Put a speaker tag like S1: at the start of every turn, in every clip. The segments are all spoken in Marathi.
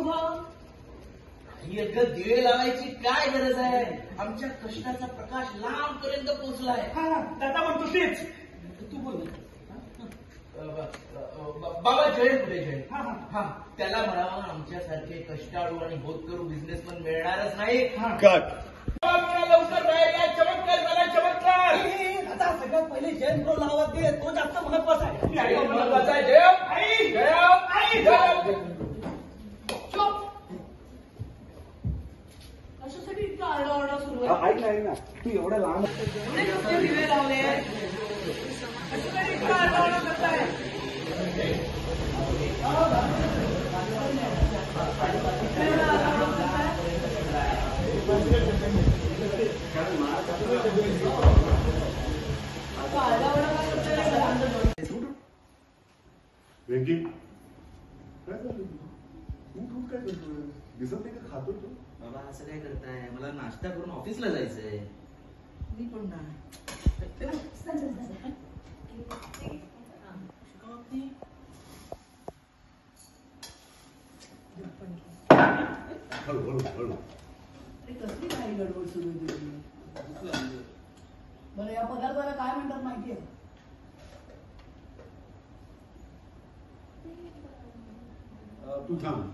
S1: उभं?
S2: दिवे लावायची काय गरज आहे? आमच्या कष्टाचा प्रकाश लांबपर्यंत पोहोचलाय.
S1: दादा म्हणतो तेच.
S2: तू बोल. बाबा जयंत कुठे जयंत? हा त्याला म्हणावं आमच्यासारखे कष्टाळू आणि होतकरू बिझनेसमन मिळणारच नाही. लवकर बाहेर या. चमत्कार झाला चमत्कार.
S1: आता सगळ्यात पहिले जयंत प्रो लावा दे, तो जास्त महत्वाचा आहे.
S2: महत्वाचा आहे. जयंत
S1: चुप. कशासाठी इतका आरडाओरडा सुरू आहे?
S3: ऐक ना तू एवढ्या लहान
S1: एवढे मोठे दिवे लावले, कशासाठी इतका आरडाओरडा करताय?
S3: वेंकी काय झालं? तू काय करतोय? दिसत नाही का खातो तू?
S2: बाबा असं काय करताय? मला नाश्ता करून ऑफिसला जायचंय.
S1: मी पण ना
S3: हळू
S1: कसली काही गडबड सुरू आहे? बरं, या पदार्थाला काय म्हणतात माहितीये?
S3: तू थांब.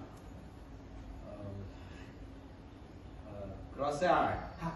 S2: क्रॉस
S1: हा